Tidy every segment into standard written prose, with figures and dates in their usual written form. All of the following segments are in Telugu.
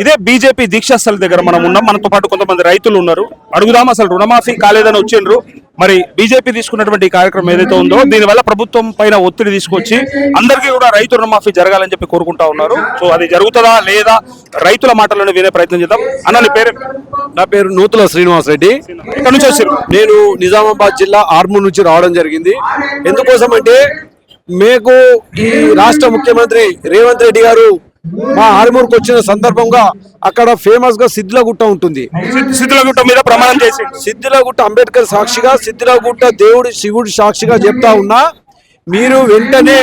ఇదే బీజేపీ దీక్షాస్థల దగ్గర మనం ఉన్నాం. మనతో పాటు కొంతమంది రైతులు ఉన్నారు. అడుగుదాం, అసలు రుణమాఫీ కాలేదని వచ్చిండ్రు. మరి బీజేపీ తీసుకున్నటువంటి ఈ కార్యక్రమం ఏదైతే ఉందో దీనివల్ల ప్రభుత్వం పైన ఒత్తిడి తీసుకొచ్చి అందరికీ కూడా రైతు రుణమాఫీ జరగాలని చెప్పి కోరుకుంటా ఉన్నారు. సో అది జరుగుతుందా లేదా రైతుల మాటలను వినే ప్రయత్నం చేద్దాం. అన్న నీ పేరు? నా పేరు నూతుల శ్రీనివాస్ రెడ్డి. ఇక్కడ నుంచి వచ్చారు? నేను నిజామాబాద్ జిల్లా ఆర్మూర్ నుంచి రావడం జరిగింది. ఎందుకోసం అంటే మీకు ఈ రాష్ట్ర ముఖ్యమంత్రి రేవంత్ రెడ్డి గారు మా ఆర్మూర్కి వచ్చిన సందర్భంగా అక్కడ ఫేమస్ గా సిద్ధిలగుట్ట ఉంటుంది. సిద్ధిలగుట్ట మీద ప్రమాణం చేసి సిద్ధిలగుట్ట అంబేద్కర్ సాక్షిగా, సిద్ధిలగుట్ట దేవుడి శివుడి సాక్షిగా చెప్తా ఉన్నా, మీరు వెంటనే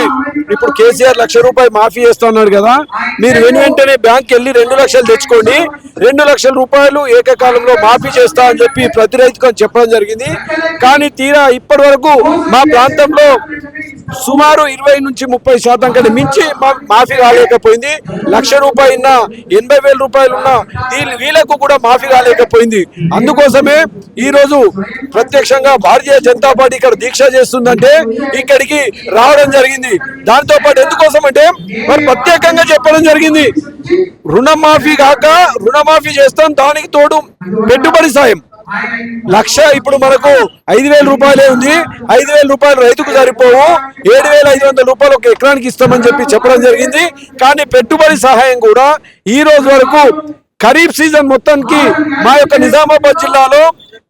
ఇప్పుడు కేసీఆర్ ₹1,00,000 మాఫీ చేస్తున్నారు కదా, మీరు వెంటనే బ్యాంక్ వెళ్ళి 2 లక్షలు తెచ్చుకోండి, 2 లక్షల రూపాయలు ఏకకాలంలో మాఫీ చేస్తా అని చెప్పి ప్రతి రైతుకు చెప్పడం జరిగింది. కానీ తీరా ఇప్పటి వరకు మా ప్రాంతంలో సుమారు 20 నుంచి 30% కంటే మించి మాఫీ కాలేకపోయింది. ₹1,00,000 ఉన్నా, ₹80,000 ఉన్నా వీళ్ళకు కూడా మాఫీ కాలేకపోయింది. అందుకోసమే ఈ రోజు ప్రత్యక్షంగా భారతీయ జనతా పార్టీ ఇక్కడ దీక్ష చేస్తుందంటే ఇక్కడికి రావడం జరిగింది. దాంతో పాటు ఎందుకోసం అంటే మరి ప్రత్యేకంగా చెప్పడం జరిగింది, రుణమాఫీ కాక రుణమాఫీ చేస్తాం, దానికి తోడు పెట్టుబడి సాయం ఇప్పుడు మనకు ₹5,000 ఉంది. ₹5,000 రైతుకు సరిపోవు, ₹7,500 ఒక ఎకరానికి ఇస్తామని చెప్పి చెప్పడం జరిగింది. కానీ పెట్టుబడి సహాయం కూడా ఈ రోజు వరకు ఖరీఫ్ సీజన్ మొత్తానికి మా యొక్క నిజామాబాద్ జిల్లాలో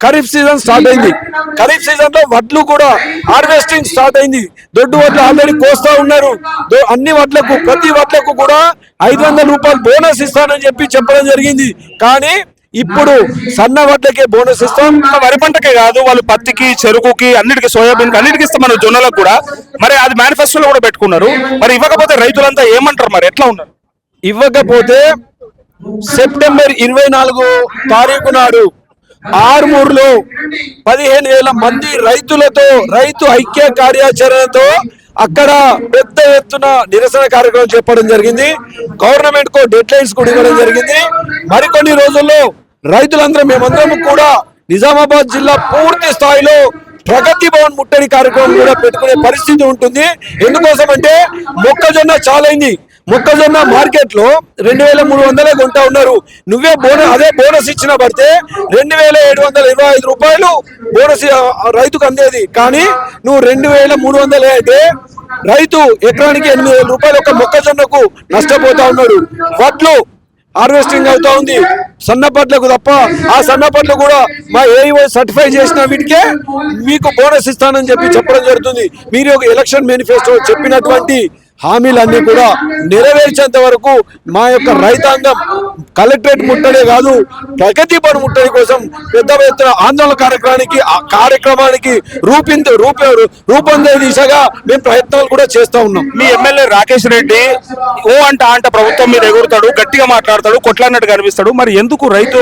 ఖరీఫ్ సీజన్ స్టార్ట్ అయింది. ఖరీఫ్ సీజన్ లో వడ్లు కూడా హార్వెస్టింగ్ స్టార్ట్ అయింది. దొడ్డు వడ్లు ఆల్రెడీ కోస్తా ఉన్నారు. అన్ని వడ్లకు ప్రతి వడ్లకు కూడా ₹500 బోనస్ ఇస్తానని చెప్పి చెప్పడం జరిగింది. కానీ ఇప్పుడు సన్న వడ్లకే బోనస్ ఇస్తాం. వరి పంటకే కాదు, వాళ్ళు పత్తికి, చెరుకుకి, అన్నిటికీ, సోయాబీన్ అన్నిటికీ ఇస్తాం మన జొన్నలకు కూడా. మరి అది మేనిఫెస్టోలో కూడా పెట్టుకున్నారు. మరి ఇవ్వకపోతే రైతులంతా ఏమంటారు? మరి ఎట్లా ఉన్నారు? ఇవ్వకపోతే సెప్టెంబర్ 24 తారీఖు నాడు ఆర్మూర్లో 15,000 మంది రైతులతో రైతు ఐక్య కార్యాచరణతో అక్కడ పెద్ద ఎత్తున నిరసన కార్యక్రమం చెప్పడం జరిగింది. గవర్నమెంట్ కు డెడ్ లైన్స్ కూడా ఇవ్వడం జరిగింది. మరికొన్ని రోజుల్లో రైతులందరం మేమందరం కూడా నిజామాబాద్ జిల్లా పూర్తి స్థాయిలో ప్రగతి భవన్ ముట్టడి కార్యక్రమం కూడా పెట్టుకునే పరిస్థితి ఉంటుంది. ఎందుకోసం అంటే మొక్కజొన్న చాలైంది. మొక్కజొన్న మార్కెట్ లో 2,300 కొంటా ఉన్నారు. నువ్వే అదే బోనస్ ఇచ్చిన పడితే ₹2,725 బోనస్ రైతుకు అందేది. కానీ నువ్వు 2,300 అయితే రైతు ఎకరానికి ₹8,000 ఒక మొక్కజొన్నకు నష్టపోతా ఉన్నాడు. వడ్లు హార్వెస్టింగ్ అవుతా ఉంది సన్నపట్లకు తప్ప. ఆ సన్నపట్లు కూడా మా ఏఈఓ సర్టిఫై చేసిన వీటికే మీకు బోనస్ ఇస్తానని చెప్పి చెప్పడం జరుగుతుంది. మీరు ఒక ఎలక్షన్ మేనిఫెస్టో చెప్పినటువంటి హామీలన్నీ కూడా నెరవేర్చేంత వరకు మా యొక్క రైతాంగం కలెక్టరేట్ ముట్టడే కాదు, ప్రగతి భవన్ ముట్టడి కోసం పెద్ద ఎత్తున ఆందోళన కార్యక్రమానికి రూపొందే దిశగా మేము ప్రయత్నాలు కూడా చేస్తా ఉన్నాం. మీ ఎమ్మెల్యే రాకేష్ రెడ్డి అంట ప్రభుత్వం మీద ఎగురుతాడు, గట్టిగా మాట్లాడతాడు, కొట్లాడినట్టు కనిపిస్తాడు. మరి ఎందుకు రైతు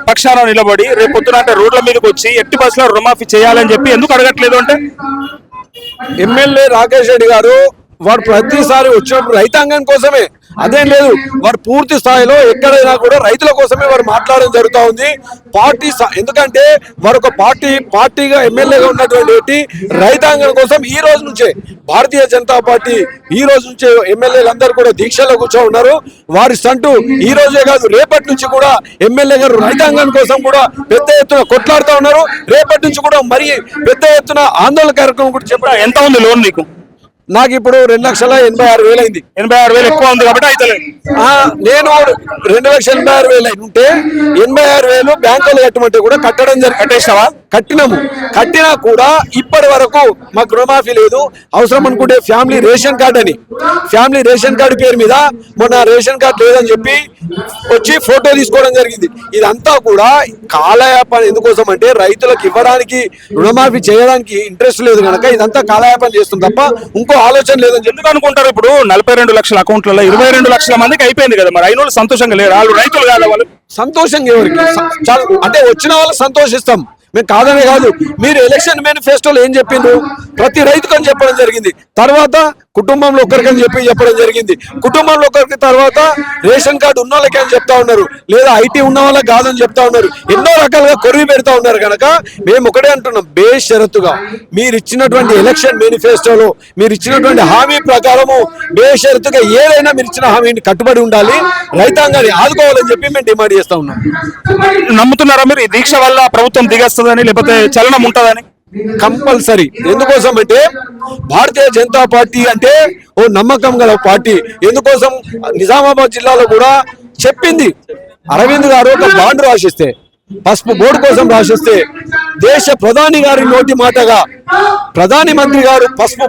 పక్షాన నిలబడి రేపు పొద్దున అంటే రోడ్ల మీదకి వచ్చి ఎట్టి బస్సులో రుణమాఫీ చేయాలని చెప్పి ఎందుకు అడగట్లేదు? అంటే ఎమ్మెల్యే రాకేష్ రెడ్డి గారు వాడు ప్రతిసారి వచ్చినప్పుడు రైతాంగం కోసమే, అదేం లేదు, వారు పూర్తి స్థాయిలో ఎక్కడైనా కూడా రైతుల కోసమే వారు మాట్లాడడం జరుగుతూ ఉంది. పార్టీ ఎందుకంటే వారు ఒక పార్టీగా ఎమ్మెల్యేగా ఉన్నటువంటి రైతాంగం కోసం ఈ రోజు నుంచే భారతీయ జనతా పార్టీ ఈ రోజు నుంచే ఎమ్మెల్యేలందరూ కూడా దీక్షలో కూర్చో ఉన్నారు. వారి స్టంటు ఈ రోజే కాదు, రేపటి నుంచి కూడా ఎమ్మెల్యే గారు రైతాంగం కోసం కూడా పెద్ద ఎత్తున కొట్లాడుతూ ఉన్నారు. రేపటి నుంచి కూడా మరి పెద్ద ఎత్తున ఆందోళన కార్యక్రమం కూడా చెప్పారు. ఎంత ఉంది లోన్ నీకు? నాకు ఇప్పుడు 2,86,000 అయింది. 86,000 ఎక్కువ ఉంది కాబట్టి అయితే నేను 2,86,000 ఉంటే 86,000 బ్యాంకులు కట్టమంటే కూడా కట్టేసావా? కట్టినా కూడా ఇప్పటి వరకు మాకు రుణమాఫీ లేదు. అవసరం అనుకుంటే ఫ్యామిలీ రేషన్ కార్డు పేరు మీద మొన్న రేషన్ కార్డు లేదని చెప్పి వచ్చి ఫోటో తీసుకోవడం జరిగింది. ఇదంతా కూడా కాలయాపన. ఎందుకోసం అంటే రైతులకు ఇవ్వడానికి, రుణమాఫీ చేయడానికి ఇంట్రెస్ట్ లేదు కనుక ఇదంతా కాలయాపన చేస్తుంది తప్ప ఇంకో ఆలోచన లేదని ఎందుకు అనుకుంటారు? ఇప్పుడు 42 లక్షల అకౌంట్లలో 22 లక్షల మందికి అయిపోయింది కదా. మరి అయిన సంతోషంగా లేరు? వాళ్ళు రైతులు కాదు, వాళ్ళు సంతోషంగా ఎవరికి అంటే వచ్చిన వాళ్ళు సంతోషిస్తాం, మేము కాదనే కాదు. మీరు ఎలక్షన్ మేనిఫెస్టోలో ఏం చెప్పిండ్రు? ప్రతి రైతుకు అని చెప్పడం జరిగింది. తర్వాత కుటుంబంలో ఒకరికని చెప్పడం జరిగింది. కుటుంబంలో ఒకరికి తర్వాత రేషన్ కార్డు ఉన్న వాళ్ళకి అని చెప్తా ఉన్నారు, లేదా ఐటీ ఉన్న వాళ్ళకి కాదని చెప్తా ఉన్నారు. ఎన్నో రకాలుగా కొరివి పెడతా ఉన్నారు. కనుక మేము ఒకటే అంటున్నాం, బేషరతుగా మీరు ఇచ్చినటువంటి ఎలక్షన్ మేనిఫెస్టోలో మీరు ఇచ్చినటువంటి హామీ ప్రకారము బేషరతుగా ఏదైనా మీరు ఇచ్చిన హామీని కట్టుబడి ఉండాలి, రైతాంగాన్ని ఆదుకోవాలని చెప్పి మేము డిమాండ్ చేస్తా ఉన్నాం. నమ్ముతున్నారా మీరు ఈ దీక్ష వల్ల ప్రభుత్వం దిగేస్తుందని, లేకపోతే చలనం ఉంటుందని? కంపల్సరీ. ఎందుకోసం అంటే భారతీయ జనతా పార్టీ అంటే ఓ నమ్మకం గల పార్టీ. ఎందుకోసం నిజామాబాద్ జిల్లాలో కూడా చెప్పింది, అరవింద్ గారు ఒక బాండ్ రాసిస్తే, పసుపు బోర్డు కోసం రాసిస్తే, దేశ ప్రధాని గారి నోటి మాటగా ప్రధాని మంత్రి గారు పసుపు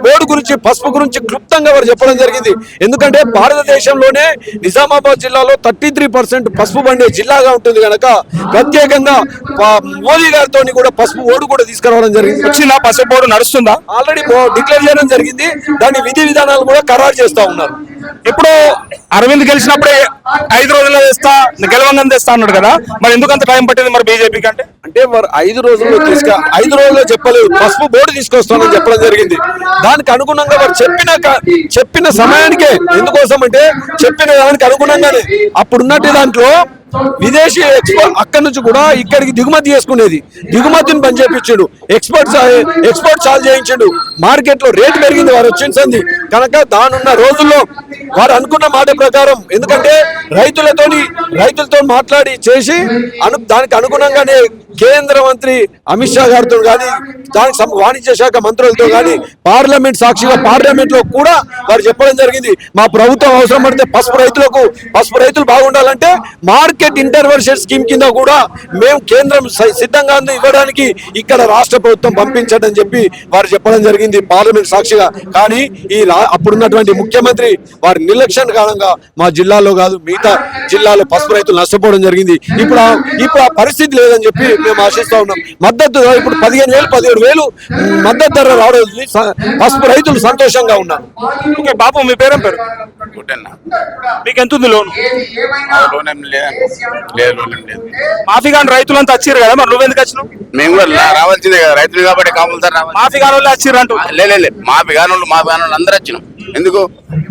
గురించి క్లుప్తంగా వారు చెప్పడం జరిగింది. ఎందుకంటే భారతదేశంలోనే నిజామాబాద్ జిల్లాలో 33% పసుపు పండే జిల్లాగా ఉంటుంది కనుక ప్రత్యేకంగా మోదీ గారితో కూడా పసుపు బోర్డు కూడా తీసుకురావడం జరిగింది. వచ్చిందా పసుపు బోర్డు? నడుస్తుందా? ఆల్రెడీ డిక్లేర్ చేయడం జరిగింది. దాని విధి విధానాలు కూడా ఖరారు చేస్తా ఉన్నారు. ఇప్పుడు అరవింద్ గెలిచినప్పుడే 5 రోజుల్లో తెస్తా, గెలవంగం తెస్తా అన్నాడు కదా, మరి ఎందుకు అంత టైం పట్టింది మరి బీజేపీకి? అంటే వారు 5 రోజుల్లో చెప్పలేదు, పసుపు బోర్డు తీసుకొస్తామని చెప్పడం జరిగింది. దానికి అనుగుణంగా వారు చెప్పిన సమయానికే, ఎందుకోసం అంటే చెప్పిన దానికి అనుగుణంగానే అప్పుడున్నట్టు దాంట్లో విదేశీ అక్కడి నుంచి కూడా ఇక్కడికి దిగుమతి చేసుకునేది, దిగుమతిని పని చేయించాడు, ఎక్స్పోర్ట్ చాలు చేయించాడు. మార్కెట్ లో రేటు పెరిగింది వారు వచ్చింది కనుక దానున్న రోజుల్లో వారు అనుకున్న మాట ప్రకారం, ఎందుకంటే రైతులతో మాట్లాడి చేసి దానికి అనుగుణంగానే కేంద్ర మంత్రి అమిత్ షా గారితో కానీ, దానికి వాణిజ్య శాఖ మంత్రులతో కానీ పార్లమెంట్ సాక్షిగా పార్లమెంట్ లో కూడా వారు చెప్పడం జరిగింది, మా ప్రభుత్వం అవసరం పడితే పసుపు రైతులు బాగుండాలంటే మార్కెట్ ఇంటర్వెన్షన్ స్కీమ్ కింద కూడా మేము కేంద్రం సిద్ధంగా ఇవ్వడానికి ఇక్కడ రాష్ట్ర ప్రభుత్వం పంపించడం చెప్పి వారు చెప్పడం జరిగింది పార్లమెంట్ సాక్షిగా. కానీ అప్పుడున్నటువంటి ముఖ్యమంత్రి వారి నిర్లక్ష్యం కారణంగా మా జిల్లాలో కాదు మిగతా జిల్లాలో పసుపు రైతులు నష్టపోవడం జరిగింది. ఇప్పుడు ఆ పరిస్థితి లేదని చెప్పి మేము ఆశిస్తా ఉన్నాం. మద్దతు ఇప్పుడు 15,000 17,000 మద్దతు ధర రావడం పసుపు రైతులు సంతోషంగా ఉన్నారు. ఓకే బాబు, మీ పేరేం పేరు? మీకు ఎంత ఉంది లోన్? మాఫీ కాని రైతులంతా వచ్చారు కదా, మరి నువ్వెందుకు వచ్చినావు? మేము కూడా రావాల్సిందే కదా, రైతులు కాబట్టి కాంపల్సరీ రావాలి. మాఫీ కాని వాళ్ళు వచ్చారు అంటూ? లేదు, మాఫీ కాని వాళ్ళు అందరూ వచ్చినాం. ఎందుకు?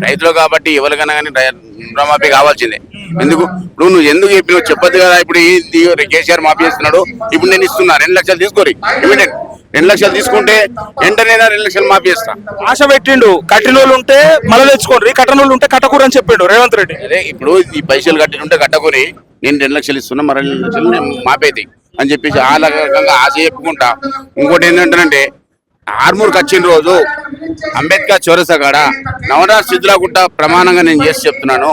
రైతులు కాబట్టి ఎవరికైనా కానీ రుణమాఫీ కావాల్సిందే. ఎందుకు? ఇప్పుడు నువ్వు ఎందుకు చెప్పినావు చెప్పొద్దు కదా. ఇప్పుడు కేసీఆర్ మాఫీ చేస్తున్నాడు, ఇప్పుడు నేను ఇస్తున్నా 2 లక్షలు తీసుకోరి, ఇమీడియట్ 2 లక్షలు తీసుకుంటే వెంటనే 2 లక్షలు మాఫీ చేస్తా. ఆశ పెట్టిండు, కట్టిన వాళ్ళు ఉంటే మళ్ళీ తెచ్చుకోండి, కట్టని వాళ్ళు ఉంటే కట్టకూరని చెప్పిండు రేవంత్ రెడ్డి. అదే ఇప్పుడు ఈ పైసలు కట్టినుంటే కట్టకూరి, నేను 2 లక్షలు ఇస్తున్నా, మరి 2 లక్షలు నేను మాపేది అని చెప్పేసి ఆ రకంగా ఆశ చెప్పుకుంటా. ఇంకోటి ఏంటంటే ఆర్మూర్కి వచ్చిన రోజు అంబేద్కర్ చౌరస్తా కాడ నవరాజ్ సిద్ధులాగుట్ట ప్రమాణంగా నేను చేసి చెప్తున్నాను,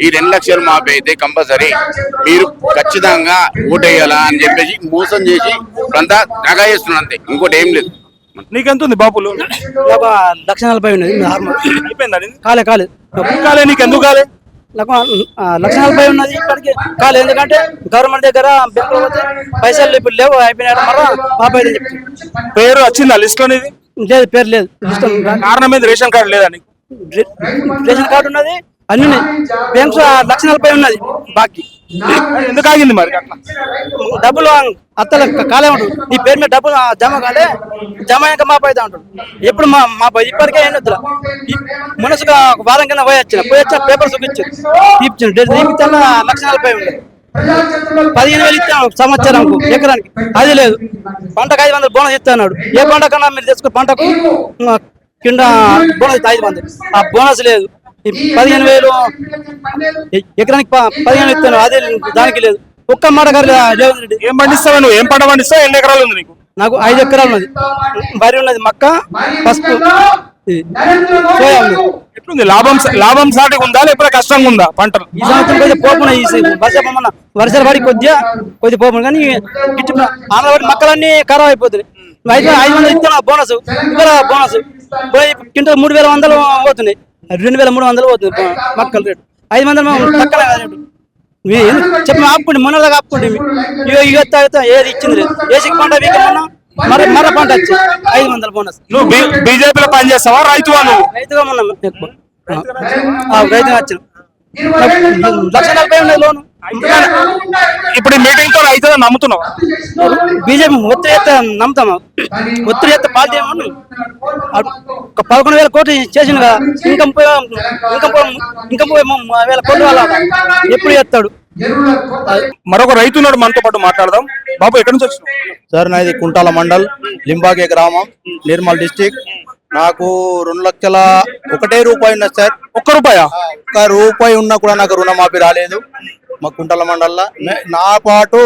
ఈ 2 లక్షలు మాపి అయితే కంపల్సరీ మీరు ఖచ్చితంగా ఓటేయాలా అని చెప్పేసి మోసం చేసి అంతా నగా చేస్తున్నాను అంతే, ఇంకోటి ఏం లేదు. నీకెంత ఉంది బాబులు? 1,40,000 ఉన్నది. అయిపోయిందా? కాలే నీకు ఎందుకు కాలే? నాకు 1,40,000 ఉన్నది, ఇప్పటికి కాలేదు. ఎందుకంటే గవర్నమెంట్ దగ్గర బ్యాంకులో పోతే పైసలు ఇప్పుడు లేవు, అయిపోయినాడు. మళ్ళా మాపై పేరు వచ్చిందా లిస్ట్ లో? లేదు, పేరు లేదు. కారణం మీద రేషన్ కార్డు లేదని? రేషన్ కార్డు ఉన్నది, అన్ని ఉన్నాయి. బ్యాంక్స్ 1,40,000 ఉన్నది బాకీ. ఎందుకు ఆగింది మరి? డబ్బులు అత్తల కాలే ఉంటాడు, నీ పేరు మీద డబ్బులు జమ కాలే, జమ అయ్యాక మాపై ఉంటాడు. ఎప్పుడు మాపై ఇప్పటికే ఏం వద్దులా. మనసుగా వారం కింద పోయి వచ్చిన పేపర్ చూపించారు, తీపించాను. తీపిచ్చాను 1,40,000 ఉండదు. 15,000 ఇచ్చాను సంవత్సరం ఎకరానికి, అది లేదు. పంటకు 500 బోనస్ ఇస్తాడు. ఏ పంట కన్నా మీరు తెచ్చుకున్న పంటకు కింద బోనస్ 500, ఆ బోనస్ లేదు. 15,000 ఎకరానికి 15,000 ఇస్తాను, అదే దానికి లేదు. ఒక్క మాట గారు రేవంత్ రెడ్డి. ఏం పండిస్తావు నువ్వు? ఏం పంట పండిస్తావు? ఎన్ని ఎకరాలు ఉంది నీకు? నాకు 5 ఎకరాలు ఉన్నది. వరి ఉన్నది, మక్క, పసుపు, సోయా ఉంది. ఎట్లుంది? లాభం సాటిగా ఉందా లేకపోతే కష్టంగా ఉందా పంటలు? ఈ సంవత్సరం కొద్దిగా పోపున వర్షాలు పడి కొద్దిగా పోపున, కానీ ఆనవాడి మక్కలన్నీ ఖరాబ్ అయిపోతున్నాయి. 500 ఇస్తాను బోనస్, ఇక్కడ బోనస్ కింద 3,100 పోతున్నాయి, 2,300 పోతుంది మక్కల రేటు. 500 తక్కువ రేటు. చెప్పి ఆపుకోండి, మొన్నలాగా ఆపుకోండి. ఏది ఇచ్చింది లేదు. ఏసీకి పంట వీకన్నా మర పంట వచ్చి 500 బోనస్. నువ్వు బీజేపీలో పని చేస్తావా? రైతువా నువ్వు? రైతుగా మొన్న ఎక్కువ రైతుగా వచ్చాను. 1,40,000 ఉన్నది లోను. ఇప్పుడు ఈ మీటింగ్ తో అవుతుందని నమ్ముతున్నావా? బీజేపీ ఒత్తిడి చేస్తే నమ్ముతాము. ఒత్తిడి చేస్తే పార్టీ ఏమో 11,000 కోట్లు చేసింది కదా, ఇంకా 30,000 కోట్లు వాళ్ళ ఎప్పుడు చేస్తాడు? మరొక రైతు ఉన్నాడు, మనతో పాటు మాట్లాడదాం. బాబు ఎక్కడి నుంచి వచ్చినావు? సార్ నాది కుంటాల మండల్, లింబాగే గ్రామం, నిర్మల్ డిస్టిక్. నాకు 2,01,000 రూపాయలు ఉన్నది సార్. ₹1 ఉన్నా కూడా నాకు రుణమాఫీ రాలేదు మా కుంటాల మండల్లో. నా పాటు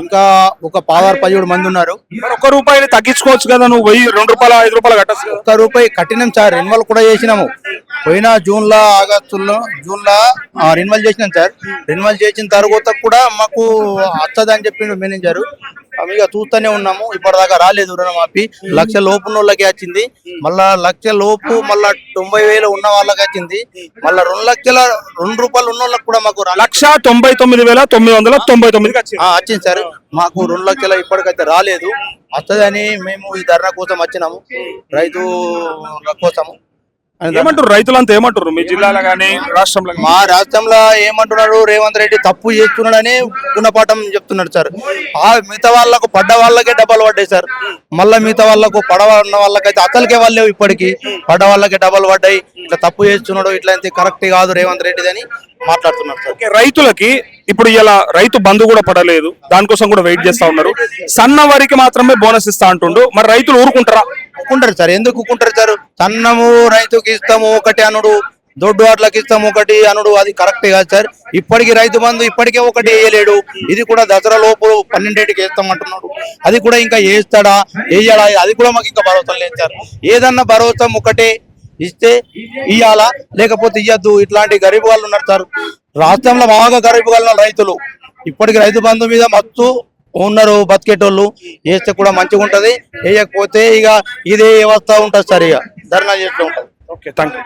ఇంకా ఒక 17 మంది ఉన్నారు. మరి ₹1 తగ్గించుకోవచ్చు కదా, నువ్వు ₹2, ₹5 కట్టచ్చు కదా. ₹1 కట్టినాం సార్, రెన్యువల్ కూడా చేసినాము. పోయిన జూన్లో రెన్యువల్ చేసినాం సార్. రెన్యువల్ చేసిన తర్వాత కూడా మాకు వస్తుందని చెప్పిండు మేనేజర్. ఇక చూస్తూనే ఉన్నాము, ఇప్పటిదాకా రాలేదు రుణమాఫీ. 1,00,000 లోపు ఉన్న వాళ్ళకి వచ్చింది, మళ్ళా 1,00,000 లోపు మళ్ళా 90,000 ఉన్న వాళ్ళకి వచ్చింది, మళ్ళా ₹2,00,000 ఉన్న వాళ్ళకి కూడా మాకు 1,99,999 వచ్చింది సార్. మాకు 2,00,000 ఇప్పటికైతే రాలేదు. వస్తుందని మేము ఈ ధర్నా కోసం వచ్చినాము, రైతుల కోసము. ఏమంటారు రైతులంతా, ఏమంటారు మీ జిల్లాలో కానీ రాష్ట్రంలో? మా రాష్ట్రంలో ఏమంటున్నారు, రేవంత్ రెడ్డి తప్పు చేస్తున్నాడని గుణపాఠం చెప్తున్నాడు సార్. మిగతా వాళ్ళకు పడ్డ వాళ్ళకే డబ్బులు పడ్డాయి సార్. మళ్ళీ మిగతా వాళ్ళకు పడవ ఉన్న వాళ్ళకైతే అసలుకే వాళ్ళు ఇప్పటికి పడ్డ వాళ్ళకే డబ్బులు పడ్డాయి. ఇట్లా తప్పు చేస్తున్నాడు, ఇట్లా కరెక్ట్ కాదు రేవంత్ రెడ్డి అని మాట్లాడుతున్నారు సార్. రైతులకి ఇప్పుడు ఇలా రైతు బంధు కూడా పడలేదు, దానికోసం కూడా వెయిట్ చేస్తా ఉన్నారు. సన్న వరికి మాత్రమే బోనస్ ఇస్తా అంటుండు. మరి రైతులు ఊరుకుంటారా? ఊరుకుంటారు సార్. ఎందుకు ఊరుకుంటారు సార్? సన్నము రైతుకి ఇస్తాము ఒకటి అనుడు, దొడ్డు వాట్లకి ఇస్తాము ఒకటి అనుడు, అది కరెక్ట్ కాదు సార్. ఇప్పటికి రైతు బంధు ఇప్పటికే ఒకటి వేయలేడు, ఇది కూడా దసరా లోపు 12కి వేస్తామంటున్నాడు. అది కూడా ఇంకా వేస్తాడా వేయాలా, అది కూడా మాకు ఇంకా భరోసా లేదు సార్. ఏదన్నా భరోసా ఒకటే ఇస్తే ఇయ్యాలా, లేకపోతే ఇయ్యద్దు. ఇట్లాంటి గరీబ్ వాళ్ళు ఉన్నారు సార్ రాష్ట్రంలో, బాగా గరీబ్ వాళ్ళు రైతులు. ఇప్పటికి రైతు బంధు మీద మత్తు ఉన్నారు బతికేటోళ్ళు. వేస్తే కూడా మంచిగా ఉంటది, వేయకపోతే ఇక ఇదే వ్యవస్థ ఉంటుంది సార్. ఇక ధర్నా చేస్తూ ఉంటుంది. Okay, thank you.